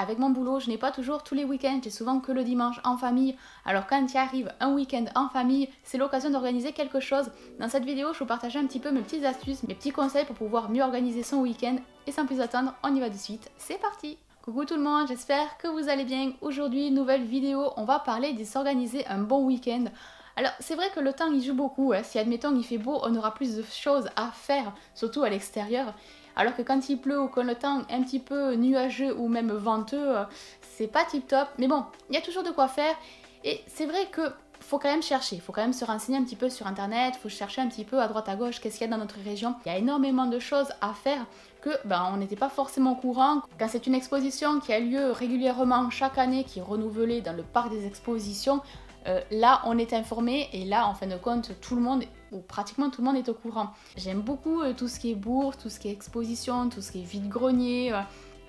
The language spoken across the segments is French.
Avec mon boulot, je n'ai pas toujours tous les week-ends, j'ai souvent que le dimanche en famille. Alors quand il arrive un week-end en famille, c'est l'occasion d'organiser quelque chose. Dans cette vidéo, je vous partage un petit peu mes petites astuces, mes petits conseils pour pouvoir mieux organiser son week-end. Et sans plus attendre, on y va de suite, c'est parti! Coucou tout le monde, j'espère que vous allez bien. Aujourd'hui, nouvelle vidéo, on va parler de s'organiser un bon week-end. Alors c'est vrai que le temps il joue beaucoup, hein. Si admettons il fait beau, on aura plus de choses à faire, surtout à l'extérieur. Alors que quand il pleut ou quand le temps est un petit peu nuageux ou même venteux, c'est pas tip top. Mais bon, il y a toujours de quoi faire. Et c'est vrai que faut quand même chercher, il faut quand même se renseigner un petit peu sur internet, il faut chercher un petit peu à droite à gauche qu'est-ce qu'il y a dans notre région. Il y a énormément de choses à faire que on n'était pas forcément au courant. Quand c'est une exposition qui a lieu régulièrement chaque année, qui est renouvelée dans le parc des expositions, là on est informé et là en fin de compte tout le monde ou pratiquement tout le monde est au courant. J'aime beaucoup tout ce qui est bourse, tout ce qui est exposition, tout ce qui est vide-grenier.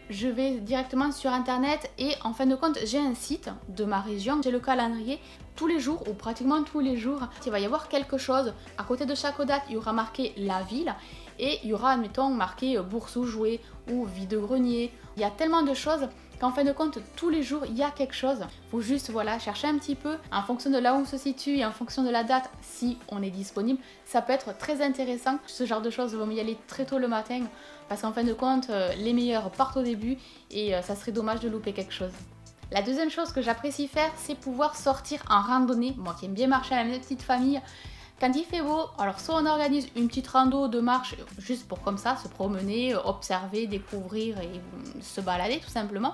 Je vais directement sur internet et en fin de compte j'ai un site de ma région, j'ai le calendrier. Tous les jours ou pratiquement tous les jours, il va y avoir quelque chose. À côté de chaque date, il y aura marqué la ville et il y aura, admettons, marqué bourse ou jouets ou vide-grenier. Il y a tellement de choses qu'en fin de compte, tous les jours, il y a quelque chose. Il faut juste chercher un petit peu en fonction de là où on se situe et en fonction de la date, si on est disponible. Ça peut être très intéressant. Ce genre de choses, il vaut mieux y aller très tôt le matin parce qu'en fin de compte, les meilleurs partent au début et ça serait dommage de louper quelque chose. La deuxième chose que j'apprécie faire, c'est pouvoir sortir en randonnée. Moi qui aime bien marcher avec mes petites familles, quand il fait beau, alors soit on organise une petite rando de marche juste pour comme ça, se promener, observer, découvrir et se balader tout simplement.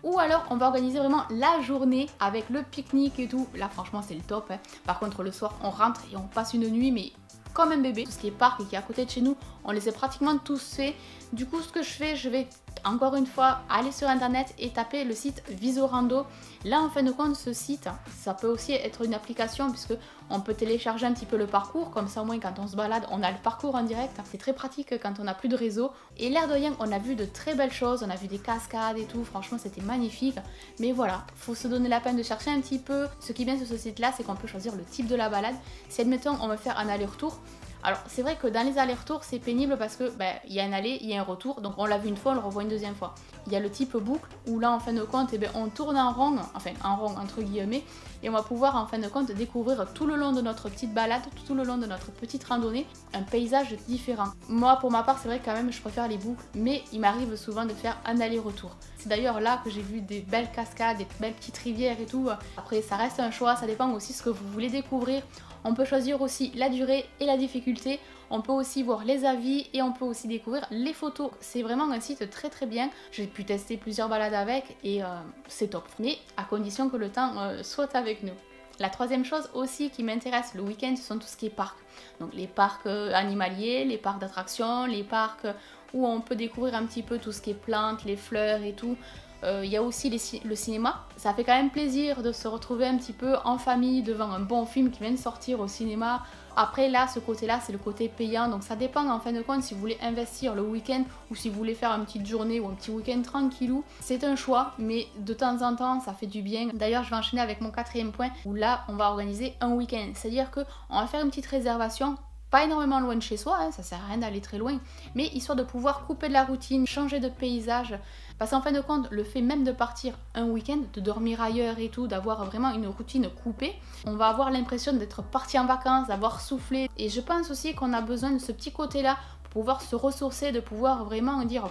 Ou alors on va organiser vraiment la journée avec le pique-nique et tout. Là franchement c'est le top, hein. Par contre le soir on rentre et on passe une nuit mais comme un bébé. Tout ce qui est parc et qui est à côté de chez nous, on les a pratiquement tous fait. Du coup ce que je fais, je vais encore une fois aller sur internet et taper le site Visorando. Là en fin de compte ce site, ça peut aussi être une application puisque on peut télécharger un petit peu le parcours, comme ça au moins quand on se balade on a le parcours en direct. C'est très pratique quand on n'a plus de réseau. Et l'air de rien, on a vu de très belles choses, on a vu des cascades et tout, franchement c'était magnifique. Mais voilà, faut se donner la peine de chercher un petit peu. Ce qui est bien sur ce site là, c'est qu'on peut choisir le type de la balade. Si admettons on veut faire un aller-retour, alors c'est vrai que dans les allers-retours c'est pénible parce que il y a un aller, il y a un retour, donc on l'a vu une fois, on le revoit une deuxième fois. Il y a le type boucle où là en fin de compte on tourne en rond, enfin en rond entre guillemets, et on va pouvoir en fin de compte découvrir tout le long de notre petite balade, tout le long de notre petite randonnée, un paysage différent. Moi pour ma part c'est vrai quand même je préfère les boucles, mais il m'arrive souvent de faire un aller-retour. C'est d'ailleurs là que j'ai vu des belles cascades, des belles petites rivières et tout. Après ça reste un choix, ça dépend aussi ce que vous voulez découvrir. On peut choisir aussi la durée et la difficulté. On peut aussi voir les avis et on peut aussi découvrir les photos. C'est vraiment un site très très bien. J'ai pu tester plusieurs balades avec et c'est top. Mais à condition que le temps soit avec nous. La troisième chose aussi qui m'intéresse le week-end, ce sont tout ce qui est parcs. Donc les parcs animaliers, les parcs d'attractions, les parcs où on peut découvrir un petit peu tout ce qui est plantes, les fleurs et tout. Il y a aussi le cinéma. Ça fait quand même plaisir de se retrouver un petit peu en famille devant un bon film qui vient de sortir au cinéma. Après là, ce côté-là, c'est le côté payant. Donc ça dépend en fin de compte si vous voulez investir le week-end ou si vous voulez faire une petite journée ou un petit week-end tranquillou. C'est un choix, mais de temps en temps, ça fait du bien. D'ailleurs, je vais enchaîner avec mon quatrième point où là, on va organiser un week-end. C'est-à-dire qu'on va faire une petite réservation. Pas énormément loin de chez soi, hein, ça sert à rien d'aller très loin, mais histoire de pouvoir couper de la routine, changer de paysage. Parce qu'en fin de compte, le fait même de partir un week-end, de dormir ailleurs et tout, d'avoir vraiment une routine coupée, on va avoir l'impression d'être parti en vacances, d'avoir soufflé. Et je pense aussi qu'on a besoin de ce petit côté-là pour pouvoir se ressourcer, de pouvoir vraiment dire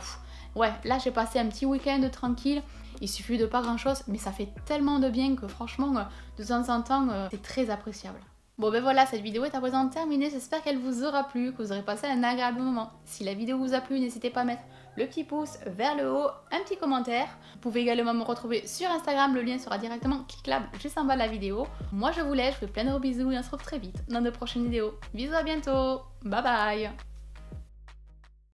ouais, là j'ai passé un petit week-end tranquille. Il suffit de pas grand-chose, mais ça fait tellement de bien que franchement, de temps en temps, c'est très appréciable. Bon voilà, cette vidéo est à présent terminée, j'espère qu'elle vous aura plu, que vous aurez passé un agréable moment. Si la vidéo vous a plu, n'hésitez pas à mettre le petit pouce vers le haut, un petit commentaire. Vous pouvez également me retrouver sur Instagram, le lien sera directement cliquable juste en bas de la vidéo. Moi je vous laisse, je vous fais plein de gros bisous et on se retrouve très vite dans de prochaines vidéos. Bisous, à bientôt, bye bye.